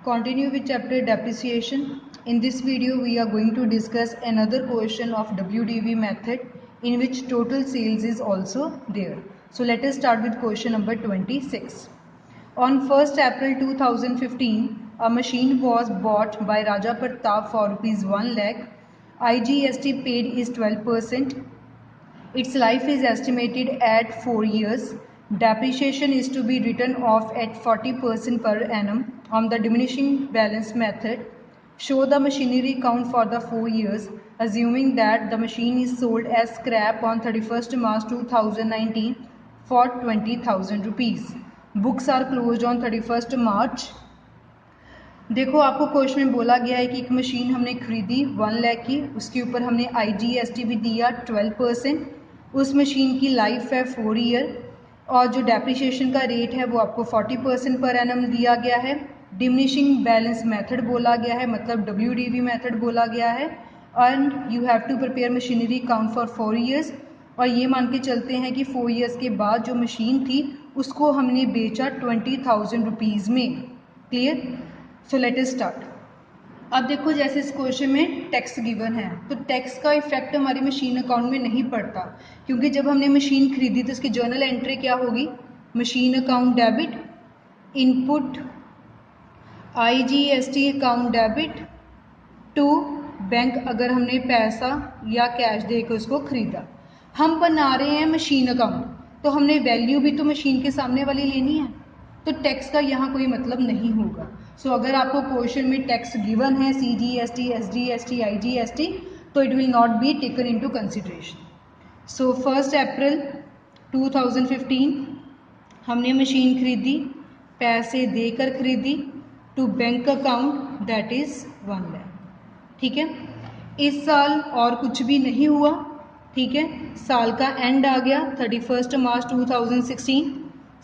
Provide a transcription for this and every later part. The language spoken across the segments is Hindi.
Continue with chapter depreciation. In this video, we are going to discuss another question of WDV method in which total sales is also there. So let us start with question number 26. On 1st April 2015, a machine was bought by Raja Pratap for rupees 1 lakh. IGST paid is 12%. Its life is estimated at 4 years. Depreciation is to be written off at 40% per annum on the diminishing balance method. Show the machinery count for the 4 years, assuming that the machine is sold as scrap on 31st March 2019 for 20,000 rupees. Books are closed on 31st March. देखो आपको क्वेश्चन में बोला गया है कि एक मशीन हमने खरीदी 1 लाख की, उसके ऊपर हमने IGST भी दिया 12%. उस मशीन की लाइफ है 4 ईयर और जो डेप्रिसिएशन का रेट है वो आपको 40% पर एनम दिया गया है. डिमिनिशिंग बैलेंस मेथड बोला गया है, मतलब WDV मेथड बोला गया है. And you have to prepare machinery account for 4 years. और ये मान के चलते हैं कि 4 ईयर्स के बाद जो मशीन थी उसको हमने बेचा 20,000 रुपीज़ में. Clear? So let us start. अब देखो जैसे इस क्वेश्चन में टैक्स गिवन है तो टैक्स का इफेक्ट हमारी मशीन अकाउंट में नहीं पड़ता, क्योंकि जब हमने मशीन खरीदी तो उसकी जर्नल एंट्री क्या होगी? Machine account debit, input IGST account debit to bank. अगर हमने पैसा या कैश देकर उसको खरीदा, हम बना रहे हैं मशीन अकाउंट तो हमने वैल्यू भी तो मशीन के सामने वाली लेनी है, तो टैक्स का यहाँ कोई मतलब नहीं होगा. सो अगर आपको क्वेश्चन में टैक्स गिवन है CGST, SGST, IGST, तो it will not be taken into consideration. So 1 April 2015 हमने मशीन खरीदी, पैसे देकर खरीदी, to bank account that is 1 lakh. ठीक है. इस साल और कुछ भी नहीं हुआ. ठीक है. साल का एंड आ गया 31 मार्च 2016.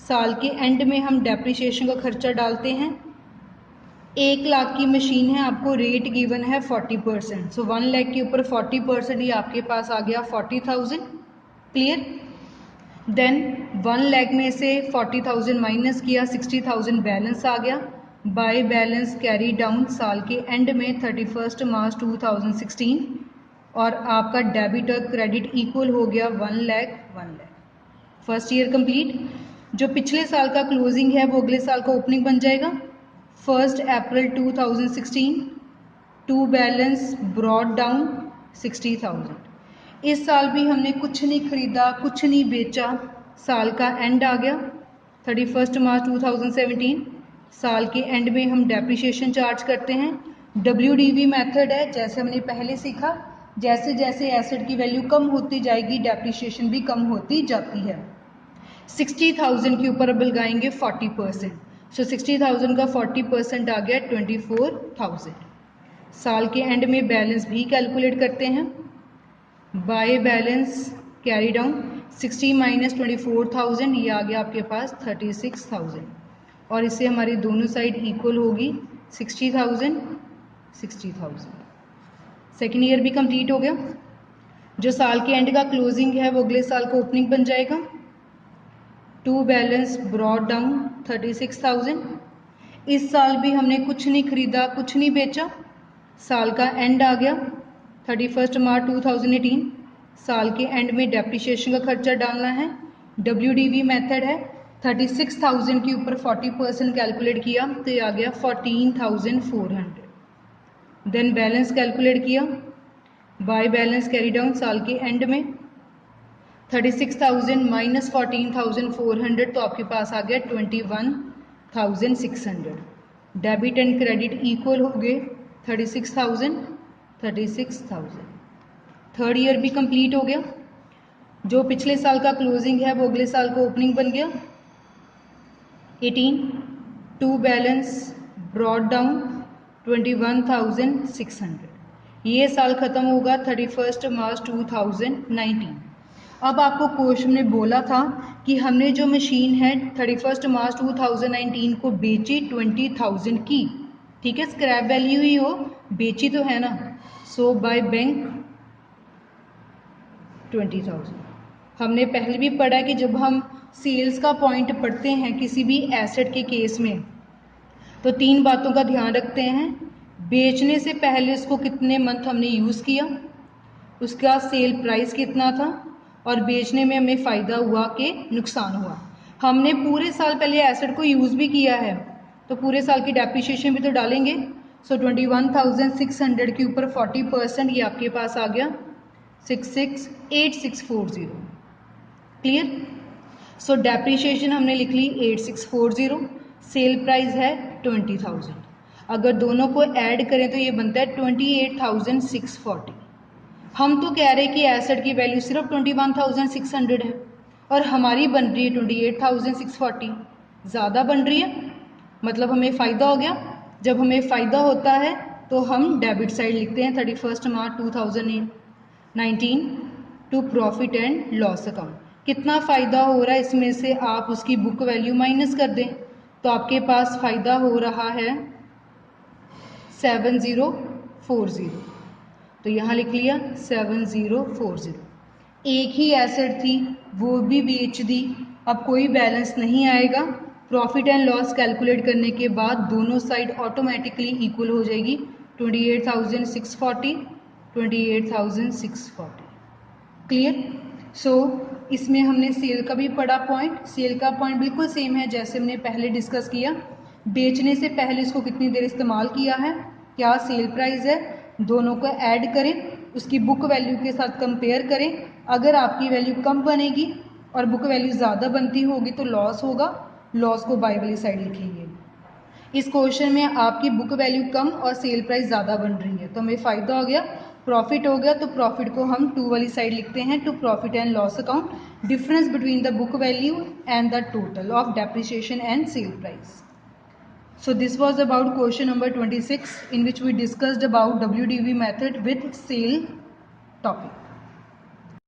साल के एंड में हम डेप्रिसिएशन का खर्चा डालते हैं. 1 लाख की मशीन है, आपको रेट गिवन है 40%. सो 1 लाख के ऊपर 40% ही आपके पास आ गया 40,000. क्लियर? देन 1 लाख में से 40,000 माइनस किया, 60,000 बैलेंस आ गया. बाय बैलेंस कैरी डाउन साल के एंड में 31 मार्च 2016 और आपका डेबिट और क्रेडिट इक्वल हो गया 1 lakh 1 lakh. First year complete. जो पिछले साल का क्लोजिंग है वो अगले साल का ओपनिंग बन जाएगा. 1 अप्रैल 2016 टू बैलेंस ब्रॉड डाउन 60,000. इस साल भी हमने कुछ नहीं खरीदा, कुछ नहीं बेचा. साल का एंड आ गया 31 मार्च 2017. साल के एंड में हम डेप्रिसिएशन चार्ज करते हैं. WDV मेथड है, जैसे हमने पहले सीखा, जैसे जैसे एसेट की वैल्यू कम होती जाएगी डेप्रिसिएशन भी कम होती जाती है. 60,000 के ऊपर अब लगाएंगे 40%. सो 60,000 का 40% आ गया 24,000. साल के एंड में बैलेंस भी कैलकुलेट करते हैं. By balance carry down 60 minus 24,000, ये आ गया आपके पास 36,000. और इससे हमारी दोनों साइड इक्वल होगी 60,000 60,000. सेकेंड ईयर भी कंप्लीट हो गया. जो साल के एंड का क्लोजिंग है वो अगले साल का ओपनिंग बन जाएगा. To balance brought down 36,000. इस साल भी हमने कुछ नहीं खरीदा, कुछ नहीं बेचा. साल का एंड आ गया 31 मार्च 2018. साल के एंड में डेप्रिसिएशन का खर्चा डालना है. WDV मेथड है. 36,000 के ऊपर 40% कैलकुलेट किया तो ये आ गया 14,400. देन बैलेंस कैलकुलेट किया. बाय बैलेंस कैरी डाउन साल के एंड में 36,000 माइनस 14,400, तो आपके पास आ गया 21,600. डेबिट एंड क्रेडिट इक्वल हो गए 36,000 36,000. थर्ड ईयर भी कंप्लीट हो गया. जो पिछले साल का क्लोजिंग है वो अगले साल का ओपनिंग बन गया 18. To balance brought down 21,600. ये साल ख़त्म होगा 31 मार्च 2019. अब आपको क्वेश्चन में बोला था कि हमने जो मशीन है 31 मार्च 2019 को बेची 20,000 की. ठीक है, स्क्रैप वैल्यू ही हो, बेची तो है ना. सो बाय बैंक 20,000. हमने पहले भी पढ़ा कि जब हम सेल्स का पॉइंट पढ़ते हैं किसी भी एसेट के केस में, तो 3 बातों का ध्यान रखते हैं। बेचने से पहले इसको कितने मंथ हमने यूज़ किया, उसका सेल प्राइस कितना था, और बेचने में हमें फ़ायदा हुआ कि नुकसान हुआ। हमने पूरे साल पहले एसेट को यूज़ भी किया है तो पूरे साल की डेप्रिसिएशन भी तो डालेंगे। सो 21,600 के ऊपर 40%, ये आपके पास आ गया 668640। क्लियर। सो डेप्रिसिएशन हमने लिख ली 8640, सेल प्राइस है 20,000। अगर दोनों को ऐड करें तो ये बनता है 28,640। हम तो कह रहे हैं कि एसेट की वैल्यू सिर्फ 21,600 है और हमारी बन रही है 28,640, ज़्यादा बन रही है, मतलब हमें फ़ायदा हो गया। जब हमें फ़ायदा होता है तो हम डेबिट साइड लिखते हैं 31 March 2019 to profit and loss account. कितना फ़ायदा हो रहा है इसमें से आप उसकी बुक वैल्यू माइनस कर दें तो आपके पास फ़ायदा हो रहा है 7040। तो यहाँ लिख लिया 7040। एक ही एसेट थी वो भी बेच दी, अब कोई बैलेंस नहीं आएगा। प्रॉफिट एंड लॉस कैलकुलेट करने के बाद दोनों साइड ऑटोमेटिकली इक्वल हो जाएगी 28,640 28,640। क्लियर। सो इसमें हमने सेल का भी पढ़ा पॉइंट। सेल का पॉइंट बिल्कुल सेम है जैसे हमने पहले डिस्कस किया। बेचने से पहले इसको कितनी देर इस्तेमाल किया है, क्या सेल प्राइस है, दोनों को ऐड करें, उसकी बुक वैल्यू के साथ कंपेयर करें। अगर आपकी वैल्यू कम बनेगी और बुक वैल्यू ज़्यादा बनती होगी तो लॉस होगा, लॉस को बाय वाली साइड लिखेंगे। इस क्वेश्चन में आपकी बुक वैल्यू कम और सेल प्राइस ज़्यादा बन रही है तो हमें फ़ायदा हो गया, प्रॉफिट हो गया, तो प्रॉफिट को हम 2 वाली साइड लिखते हैं, to profit and loss account, difference between the book value and the total of depreciation and sale price. So this was about question number 26 in which we discussed about WDV method with sale topic.